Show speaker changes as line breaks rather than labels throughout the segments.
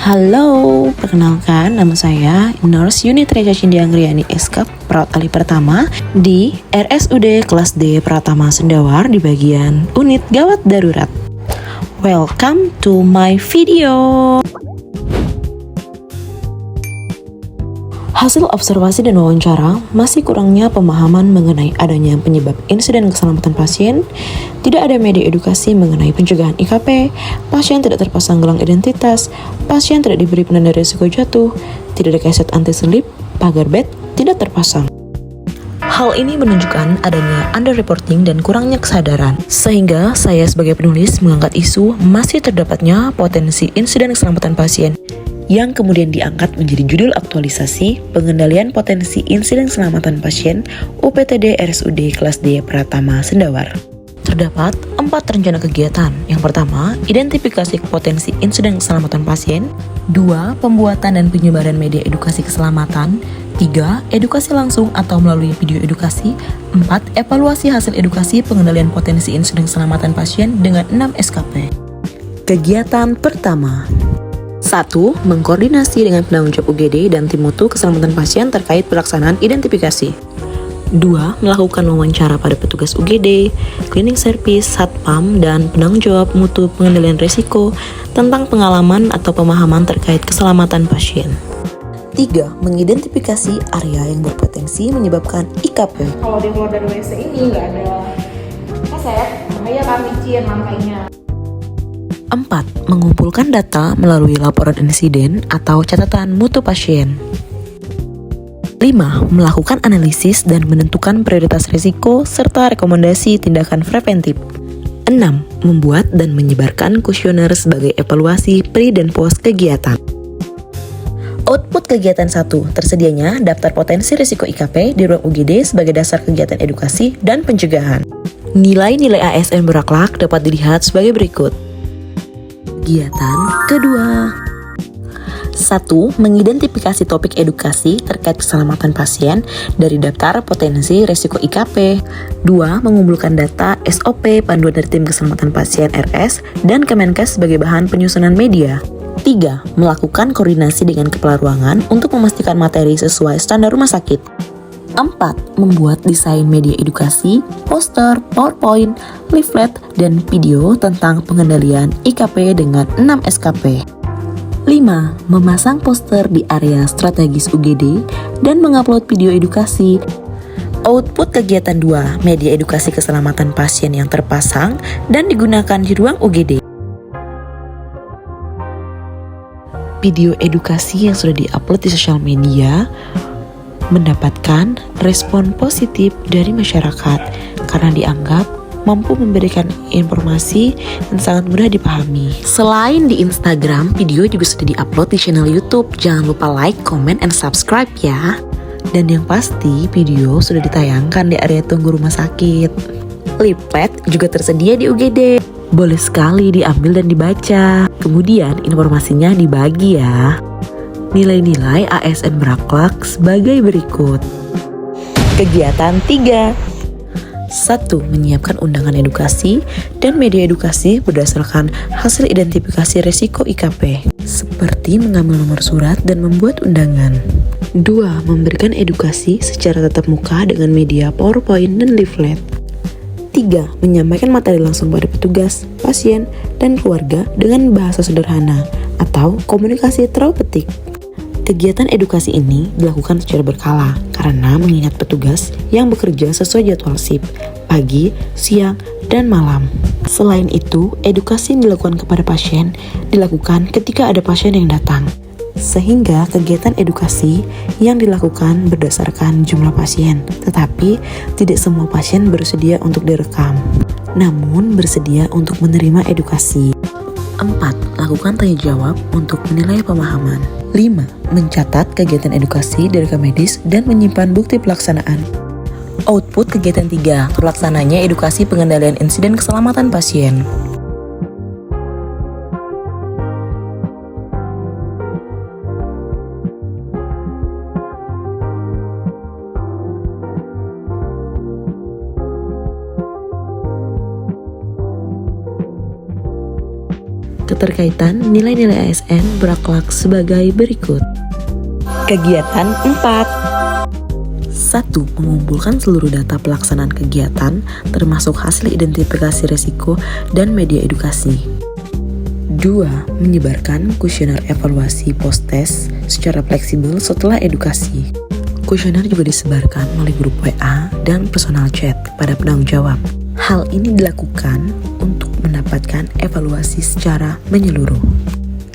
Halo, perkenalkan nama saya Nurse Unit Reja Cindianggriani SK Perawat Ali Pertama di RSUD Kelas D Pratama Sendawar di bagian Unit Gawat Darurat. Welcome to my video. Hasil observasi dan wawancara, masih kurangnya pemahaman mengenai adanya penyebab insiden keselamatan pasien, tidak ada media edukasi mengenai pencegahan IKP, pasien tidak terpasang gelang identitas, pasien tidak diberi penanda risiko jatuh, tidak ada kaset anti-slip, pagar bed tidak terpasang. Hal ini menunjukkan adanya underreporting dan kurangnya kesadaran, sehingga saya sebagai penulis mengangkat isu masih terdapatnya potensi insiden keselamatan pasien yang kemudian diangkat menjadi judul aktualisasi pengendalian potensi insiden keselamatan pasien UPTD RSUD Kelas D Pratama Sendawar. Terdapat 4 rencana kegiatan. Yang pertama, identifikasi potensi insiden keselamatan pasien. 2. Pembuatan dan penyebaran media edukasi keselamatan. 3. Edukasi langsung atau melalui video edukasi. 4. Evaluasi hasil edukasi pengendalian potensi insiden keselamatan pasien dengan 6 SKP. Kegiatan pertama. 1. Mengkoordinasi dengan penanggung jawab UGD dan tim mutu keselamatan pasien terkait pelaksanaan identifikasi. 2. Melakukan wawancara pada petugas UGD, cleaning service, satpam, dan penanggung jawab mutu pengendalian risiko tentang pengalaman atau pemahaman terkait keselamatan pasien. 3. Mengidentifikasi area yang berpotensi menyebabkan IKP.
Kalau dia keluar dari WC ini nggak ada kaset, makanya kan licin lantainya.
4. Mengumpulkan data melalui laporan insiden atau catatan mutu pasien. 5. Melakukan analisis dan menentukan prioritas risiko serta rekomendasi tindakan preventif. 6. Membuat dan menyebarkan kuesioner sebagai evaluasi pre dan post kegiatan. Output kegiatan 1. Tersedianya daftar potensi risiko IKP di ruang UGD sebagai dasar kegiatan edukasi dan pencegahan. Nilai-nilai ASN berakhlak dapat dilihat sebagai berikut. Kegiatan kedua. 1. Mengidentifikasi topik edukasi terkait keselamatan pasien dari daftar potensi risiko IKP. 2. Mengumpulkan data SOP panduan dari tim keselamatan pasien RS dan Kemenkes sebagai bahan penyusunan media. 3. Melakukan koordinasi dengan kepala ruangan untuk memastikan materi sesuai standar rumah sakit. 4. Membuat desain media edukasi, poster, PowerPoint, leaflet, dan video tentang pengendalian IKP dengan 6 SKP. 5. Memasang poster di area strategis UGD dan mengupload video edukasi. Output kegiatan 2. Media edukasi keselamatan pasien yang terpasang dan digunakan di ruang UGD. Video edukasi yang sudah diupload di sosial media mendapatkan respon positif dari masyarakat karena dianggap mampu memberikan informasi yang sangat mudah dipahami. Selain di Instagram, video juga sudah diupload di channel YouTube. Jangan lupa like, comment, and subscribe ya. Dan yang pasti, video sudah ditayangkan di area tunggu rumah sakit. Leaflet juga tersedia di UGD. Boleh sekali diambil dan dibaca. Kemudian informasinya dibagi ya. Nilai-nilai ASN berakhlak sebagai berikut. Kegiatan 3. 1. Menyiapkan undangan edukasi dan media edukasi berdasarkan hasil identifikasi risiko IKP, seperti mengambil nomor surat dan membuat undangan. 2. Memberikan edukasi secara tatap muka dengan media PowerPoint dan leaflet. 3. Menyampaikan materi langsung pada petugas, pasien, dan keluarga dengan bahasa sederhana atau komunikasi teraupetik. Kegiatan edukasi ini dilakukan secara berkala karena mengingat petugas yang bekerja sesuai jadwal shift, pagi, siang, dan malam. Selain itu, edukasi yang dilakukan kepada pasien dilakukan ketika ada pasien yang datang. Sehingga kegiatan edukasi yang dilakukan berdasarkan jumlah pasien, tetapi tidak semua pasien bersedia untuk direkam, namun bersedia untuk menerima edukasi. 4. Lakukan tanya jawab untuk menilai pemahaman. 5. Mencatat kegiatan edukasi dari rekam medis dan menyimpan bukti pelaksanaan. Output kegiatan 3. Terlaksananya edukasi pengendalian insiden keselamatan pasien. Keterkaitan nilai-nilai ASN berakhlak sebagai berikut. Kegiatan 4. 1. Mengumpulkan seluruh data pelaksanaan kegiatan, termasuk hasil identifikasi resiko dan media edukasi. 2. Menyebarkan kuesioner evaluasi post-test secara fleksibel setelah edukasi. Kuesioner juga disebarkan melalui grup WA dan personal chat kepada penanggung jawab. Hal ini dilakukan untuk mendapatkan evaluasi secara menyeluruh,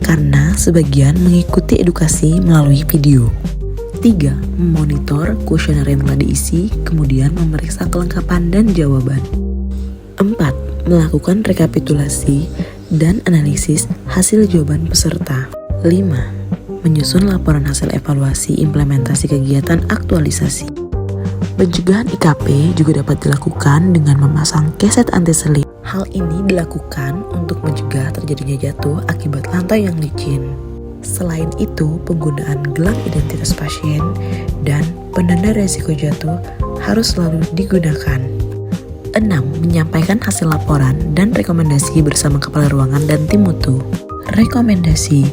karena sebagian mengikuti edukasi melalui video. 3. Memonitor kuesioner yang telah diisi, kemudian memeriksa kelengkapan dan jawaban. 4. Melakukan rekapitulasi dan analisis hasil jawaban peserta. 5. Menyusun laporan hasil evaluasi implementasi kegiatan aktualisasi. Pencegahan IKP juga dapat dilakukan dengan memasang keset anti-selip. Hal ini dilakukan untuk mencegah terjadinya jatuh akibat lantai yang licin. Selain itu, penggunaan gelang identitas pasien dan penanda resiko jatuh harus selalu digunakan. 6. Menyampaikan hasil laporan dan rekomendasi bersama kepala ruangan dan tim mutu. Rekomendasi: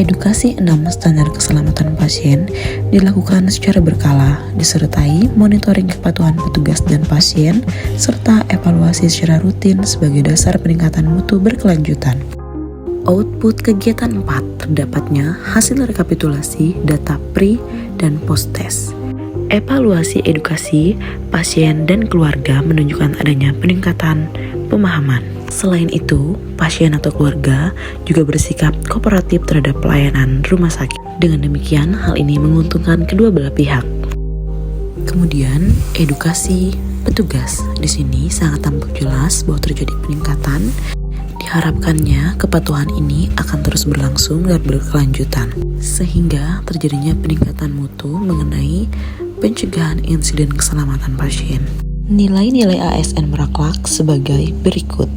edukasi 6 standar keselamatan pasien dilakukan secara berkala, disertai monitoring kepatuhan petugas dan pasien, serta evaluasi secara rutin sebagai dasar peningkatan mutu berkelanjutan. Output kegiatan 4 terdapatnya hasil rekapitulasi data pre dan post test. Evaluasi edukasi pasien dan keluarga menunjukkan adanya peningkatan pemahaman. Selain itu, pasien atau keluarga juga bersikap kooperatif terhadap pelayanan rumah sakit. Dengan demikian, hal ini menguntungkan kedua belah pihak. Kemudian, edukasi petugas. Di sini sangat tampak jelas bahwa terjadi peningkatan. Diharapkannya kepatuhan ini akan terus berlangsung dan berkelanjutan, sehingga terjadinya peningkatan mutu mengenai pencegahan insiden keselamatan pasien. Nilai-nilai ASN berakhlak sebagai berikut.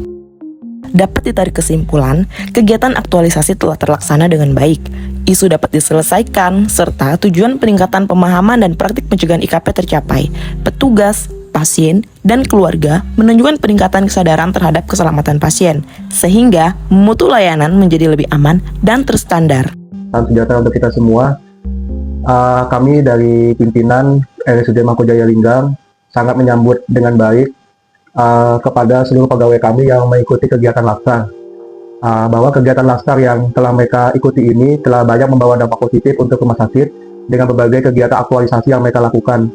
Dapat ditarik kesimpulan, kegiatan aktualisasi telah terlaksana dengan baik. Isu dapat diselesaikan, serta tujuan peningkatan pemahaman dan praktik pencegahan IKP tercapai. Petugas, pasien, dan keluarga menunjukkan peningkatan kesadaran terhadap keselamatan pasien, sehingga mutu layanan menjadi lebih aman dan terstandar.
Salam sejahtera untuk kita semua. Kami dari pimpinan RSUD Mako Jaya Linggang sangat menyambut dengan baik kepada seluruh pegawai kami yang mengikuti kegiatan Laskar. Bahwa kegiatan Laskar yang telah mereka ikuti ini telah banyak membawa dampak positif untuk rumah sakit dengan berbagai kegiatan aktualisasi yang mereka lakukan.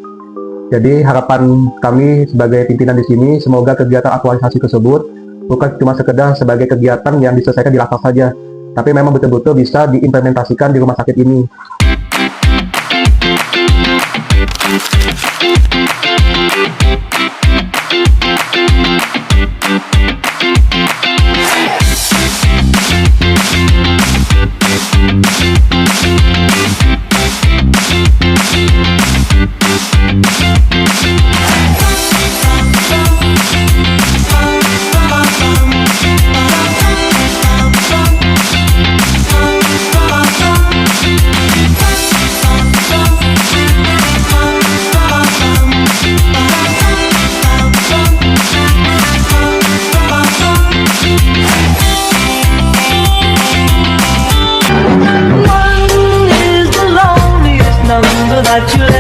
Jadi harapan kami sebagai pimpinan di sini, semoga kegiatan aktualisasi tersebut bukan cuma sekedar sebagai kegiatan yang diselesaikan di Laskar saja, tapi memang betul-betul bisa diimplementasikan di rumah sakit ini.
that you